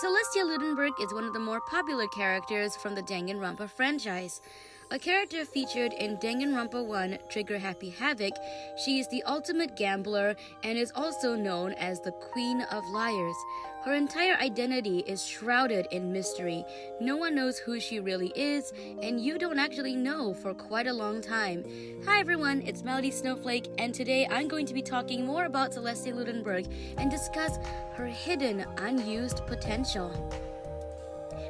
Celestia Ludenberg is one of the more popular characters from the Danganronpa franchise. A character featured in Danganronpa 1 Trigger Happy Havoc, she is the ultimate gambler and is also known as the Queen of Liars. Her entire identity is shrouded in mystery. No one knows who she really is, and you don't actually know for quite a long time. Hi everyone, it's Melody Snowflake, and today I'm going to be talking more about Celestia Ludenberg and discuss her hidden, unused potential.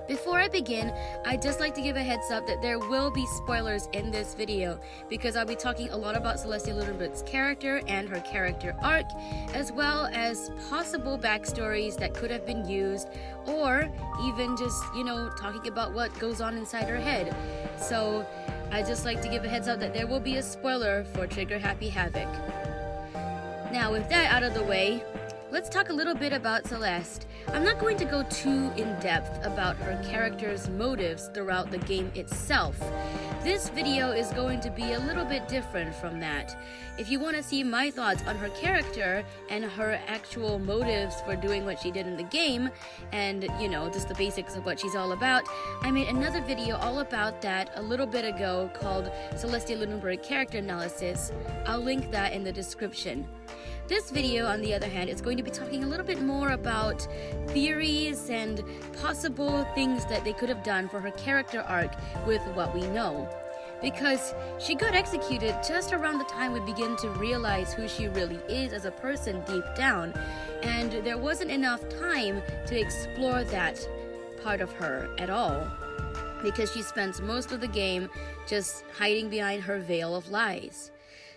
Before I begin, I'd just like to give a heads up that there will be spoilers in this video because I'll be talking a lot about Celestia Ludenberg's character and her character arc, as well as possible backstories that could have been used, or even just, talking about what goes on inside her head. So I'd just like to give a heads up that there will be a spoiler for Trigger Happy Havoc. Now, with that out of the way, let's talk a little bit about Celeste. I'm not going to go too in-depth about her character's motives throughout the game itself. This video is going to be a little bit different from that. If you want to see my thoughts on her character and her actual motives for doing what she did in the game, and just the basics of what she's all about, I made another video all about that a little bit ago called Celestia Ludenberg Character Analysis. I'll link that in the description. This video, on the other hand, is going to be talking a little bit more about theories and possible things that they could have done for her character arc with what we know. Because she got executed just around the time we begin to realize who she really is as a person deep down, and there wasn't enough time to explore that part of her at all, because she spends most of the game just hiding behind her veil of lies.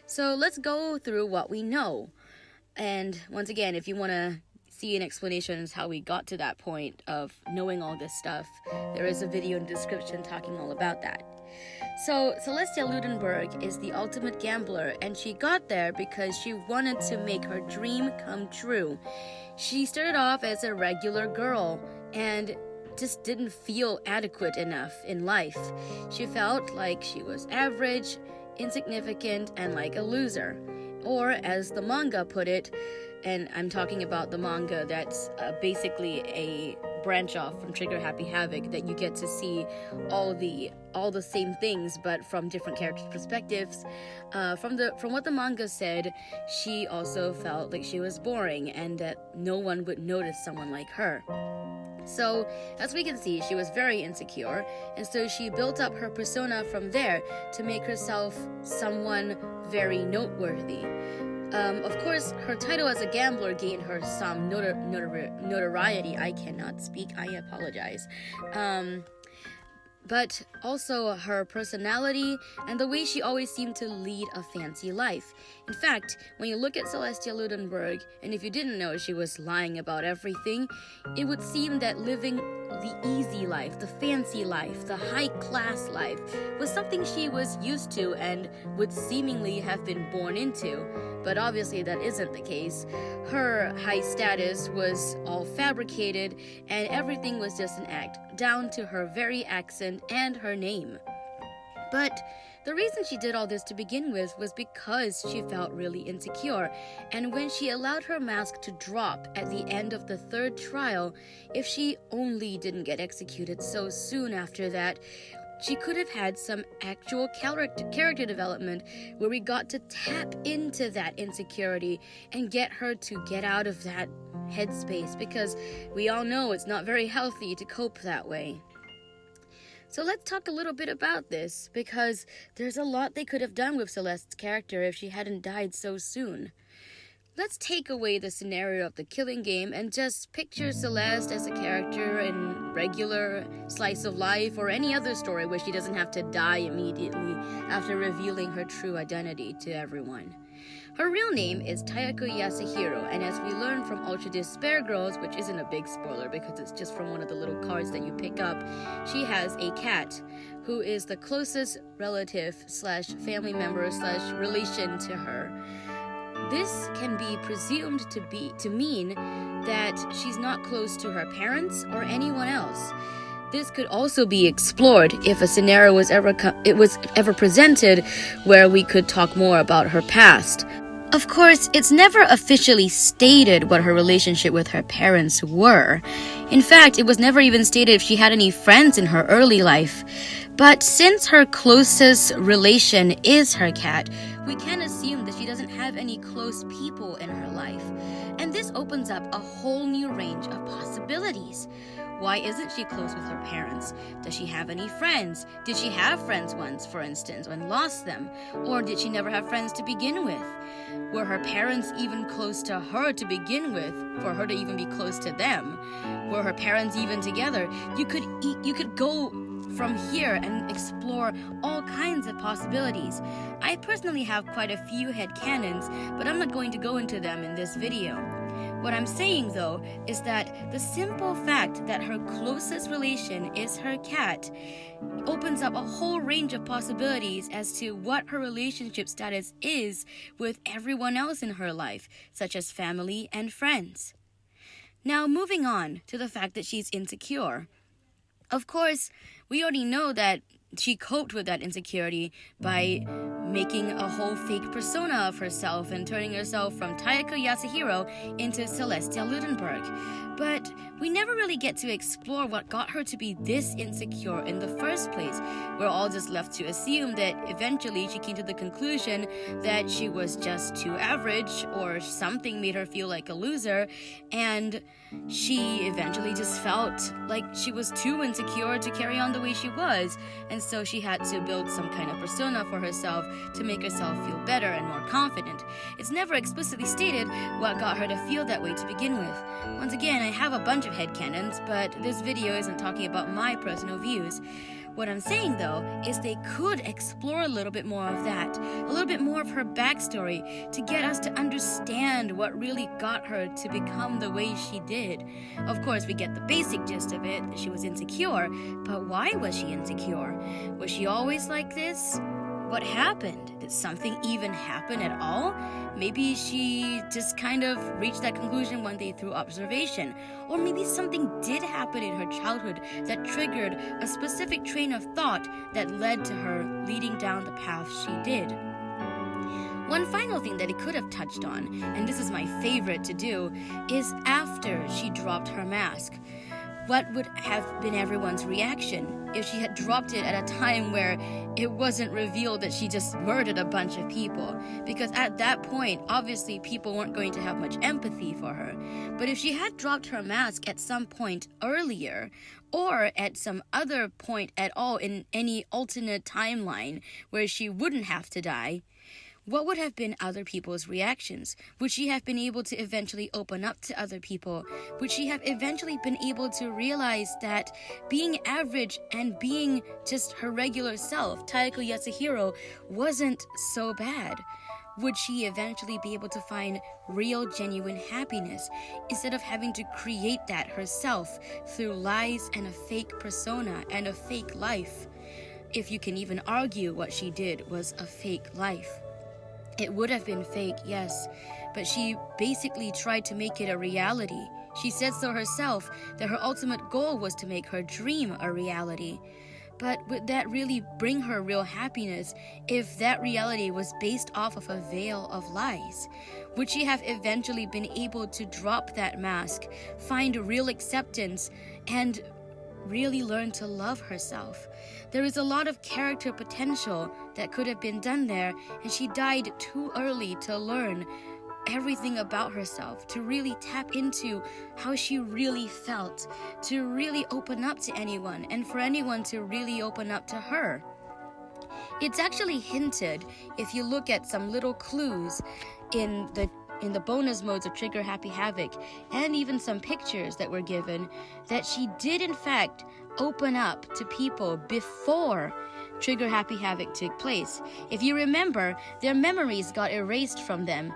So let's go through what we know. And once again, if you want to see an explanation of how we got to that point of knowing all this stuff, there is a video in the description talking all about that. So, Celestia Ludenberg is the ultimate gambler, and she got there because she wanted to make her dream come true. She started off as a regular girl and just didn't feel adequate enough in life. She felt like she was average, insignificant, and like a loser. Or, as the manga put it, and I'm talking about the manga that's basically a branch off from Trigger Happy Havoc, that you get to see all the same things but from different characters' perspectives. From what the manga said, she also felt like she was boring and that no one would notice someone like her. So, as we can see, she was very insecure, and so she built up her persona from there to make herself someone very noteworthy. Of course, her title as a gambler gained her some notoriety. I cannot speak, I apologize. But also her personality and the way she always seemed to lead a fancy life. In fact, when you look at Celestia Ludenberg, and if you didn't know she was lying about everything, it would seem that living the easy life, the fancy life, the high-class life was something she was used to and would seemingly have been born into. But obviously that isn't the case. Her high status was all fabricated, and everything was just an act, down to her very accent and her name. But the reason she did all this to begin with was because she felt really insecure, and when she allowed her mask to drop at the end of the third trial, if she only didn't get executed so soon after that, she could have had some actual character development where we got to tap into that insecurity and get her to get out of that headspace, because we all know it's not very healthy to cope that way. So let's talk a little bit about this, because there's a lot they could have done with Celeste's character if she hadn't died so soon. Let's take away the scenario of the killing game and just picture Celeste as a character in regular slice of life or any other story where she doesn't have to die immediately after revealing her true identity to everyone. Her real name is Tayako Yasuhiro, and as we learn from Ultra Despair Girls, which isn't a big spoiler because it's just from one of the little cards that you pick up, she has a cat who is the closest relative / family member / relation to her. This can be presumed to mean that she's not close to her parents or anyone else. This could also be explored if a scenario was ever presented where we could talk more about her past. Of course, it's never officially stated what her relationship with her parents were. In fact, it was never even stated if she had any friends in her early life. But since her closest relation is her cat, we can assume that she doesn't have any close people in her life. And this opens up a whole new range of possibilities. Why isn't she close with her parents? Does she have any friends? Did she have friends once, for instance, and lost them? Or did she never have friends to begin with? Were her parents even close to her to begin with, for her to even be close to them? Were her parents even together? You could go from here and explore all kinds of possibilities. I personally have quite a few headcanons, but I'm not going to go into them in this video. What I'm saying, though, is that the simple fact that her closest relation is her cat opens up a whole range of possibilities as to what her relationship status is with everyone else in her life, such as family and friends. Now, moving on to the fact that she's insecure. Of course, we already know that she coped with that insecurity by making a whole fake persona of herself and turning herself from Taiko Yasuhiro into Celestia Ludenberg. But we never really get to explore what got her to be this insecure in the first place. We're all just left to assume that eventually she came to the conclusion that she was just too average, or something made her feel like a loser, and she eventually just felt like she was too insecure to carry on the way she was, and so she had to build some kind of persona for herself to make herself feel better and more confident. It's never explicitly stated what got her to feel that way to begin with. Once again, I have a bunch of headcanons, but this video isn't talking about my personal views. What I'm saying, though, is they could explore a little bit more of that, a little bit more of her backstory, to get us to understand what really got her to become the way she did. Of course, we get the basic gist of it, that she was insecure, but why was she insecure? Was she always like this? What happened? Did something even happen at all? Maybe she just kind of reached that conclusion one day through observation. Or maybe something did happen in her childhood that triggered a specific train of thought that led to her leading down the path she did. One final thing that it could have touched on, and this is my favorite to do, is after she dropped her mask. What would have been everyone's reaction if she had dropped it at a time where it wasn't revealed that she just murdered a bunch of people? Because at that point, obviously, people weren't going to have much empathy for her. But if she had dropped her mask at some point earlier, or at some other point at all in any alternate timeline where she wouldn't have to die, what would have been other people's reactions? Would she have been able to eventually open up to other people? Would she have eventually been able to realize that being average and being just her regular self, Taiko Yasuhiro, wasn't so bad? Would she eventually be able to find real, genuine happiness instead of having to create that herself through lies and a fake persona and a fake life? If you can even argue what she did was a fake life. It would have been fake, yes, but she basically tried to make it a reality. She said so herself, that her ultimate goal was to make her dream a reality. But would that really bring her real happiness if that reality was based off of a veil of lies? Would she have eventually been able to drop that mask, find real acceptance, and really learn to love herself? There is a lot of character potential that could have been done there, and she died too early to learn everything about herself, to really tap into how she really felt, to really open up to anyone, and for anyone to really open up to her. It's actually hinted, if you look at some little clues in the bonus modes of Trigger Happy Havoc, and even some pictures that were given, that she did in fact open up to people before Trigger Happy Havoc took place. If you remember, their memories got erased from them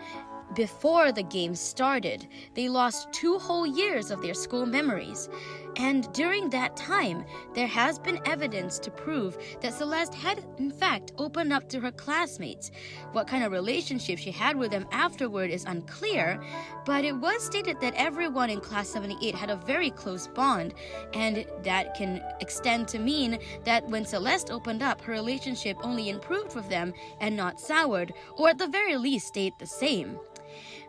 before the game started, they lost 2 whole years of their school memories. And during that time, there has been evidence to prove that Celeste had, in fact, opened up to her classmates. What kind of relationship she had with them afterward is unclear, but it was stated that everyone in Class 78 had a very close bond, and that can extend to mean that when Celeste opened up, her relationship only improved with them and not soured, or at the very least stayed the same.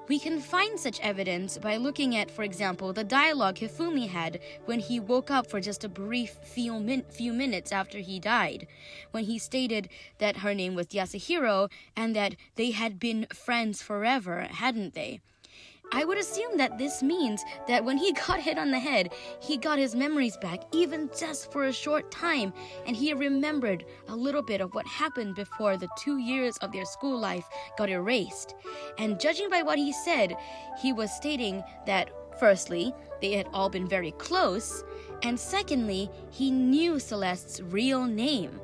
We can find such evidence by looking at, for example, the dialogue Hifumi had when he woke up for just a brief few minutes after he died, when he stated that her name was Yasuhiro and that they had been friends forever, hadn't they? I would assume that this means that when he got hit on the head, he got his memories back, even just for a short time, and he remembered a little bit of what happened before the 2 years of their school life got erased. And judging by what he said, he was stating that, firstly, they had all been very close, and secondly, he knew Celeste's real name,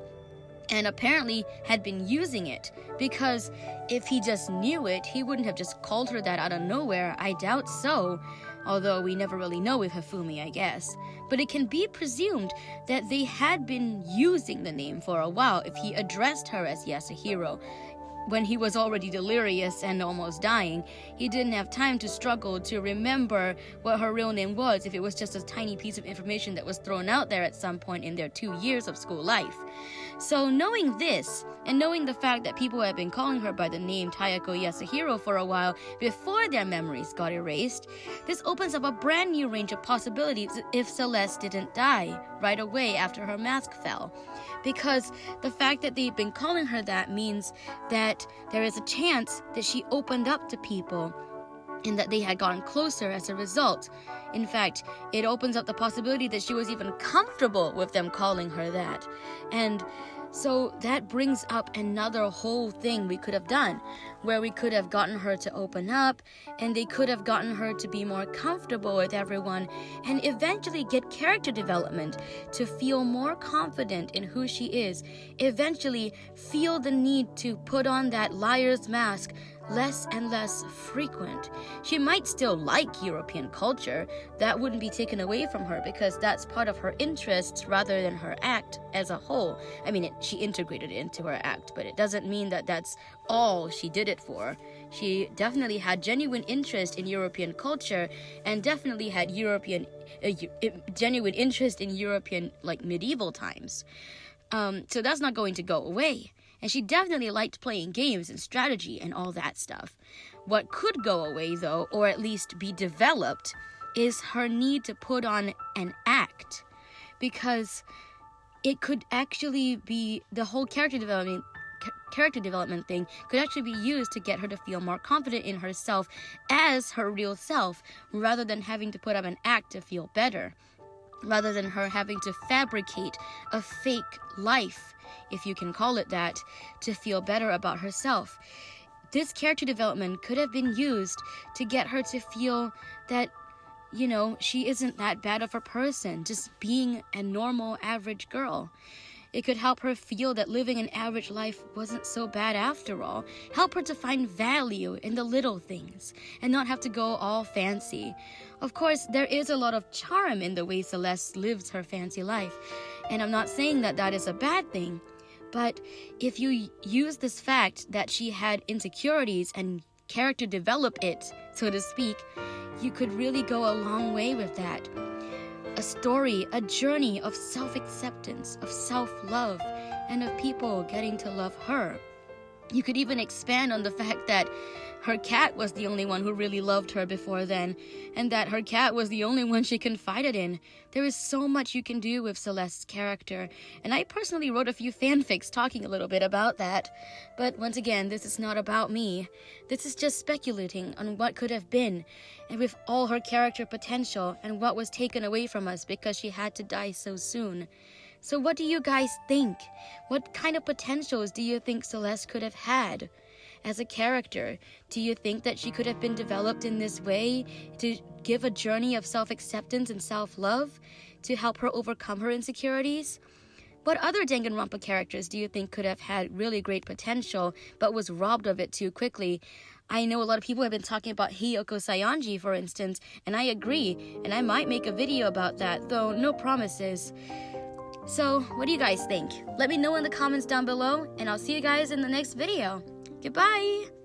and apparently had been using it, because if he just knew it, he wouldn't have just called her that out of nowhere. I doubt so, although we never really know with Hifumi, I guess. But it can be presumed that they had been using the name for a while if he addressed her as Yasuhiro. When he was already delirious and almost dying, he didn't have time to struggle to remember what her real name was if it was just a tiny piece of information that was thrown out there at some point in their 2 years of school life. So knowing this, and knowing the fact that people had been calling her by the name Tayako Yasuhiro for a while before their memories got erased, this opens up a brand new range of possibilities if Celeste didn't die right away after her mask fell. Because the fact that they've been calling her that means that there is a chance that she opened up to people and that they had gotten closer as a result. In fact, it opens up the possibility that she was even comfortable with them calling her that. And so that brings up another whole thing we could have done, where we could have gotten her to open up, and they could have gotten her to be more comfortable with everyone, and eventually get character development to feel more confident in who she is, eventually feel the need to put on that liar's mask less and less frequent. She might still like European culture. That wouldn't be taken away from her because that's part of her interests rather than her act as a whole. I mean, she integrated it into her act, but it doesn't mean that that's all she did it for. She definitely had genuine interest in European culture and definitely had genuine interest in European, like, medieval times. So that's not going to go away. And she definitely liked playing games and strategy and all that stuff. What could go away, though, or at least be developed, is her need to put on an act. Because it could actually be the whole character development thing could actually be used to get her to feel more confident in herself as her real self, rather than having to put up an act to feel better. Rather than her having to fabricate a fake life, if you can call it that, to feel better about herself. This character development could have been used to get her to feel that, you know, she isn't that bad of a person, just being a normal, average girl. It could help her feel that living an average life wasn't so bad after all. Help her to find value in the little things and not have to go all fancy. Of course, there is a lot of charm in the way Celeste lives her fancy life, and I'm not saying that that is a bad thing, but if you use this fact that she had insecurities and character develop it, so to speak, you could really go a long way with that. A story, a journey of self-acceptance, of self-love, and of people getting to love her. You could even expand on the fact that her cat was the only one who really loved her before then, and that her cat was the only one she confided in. There is so much you can do with Celeste's character, and I personally wrote a few fanfics talking a little bit about that. But once again, this is not about me. This is just speculating on what could have been, and with all her character potential and what was taken away from us because she had to die so soon. So what do you guys think? What kind of potentials do you think Celeste could have had as a character? Do you think that she could have been developed in this way to give a journey of self-acceptance and self-love to help her overcome her insecurities? What other Danganronpa characters do you think could have had really great potential but was robbed of it too quickly? I know a lot of people have been talking about Hiyoko Saionji, for instance, and I agree, and I might make a video about that, though no promises. So, what do you guys think? Let me know in the comments down below, and I'll see you guys in the next video. Goodbye!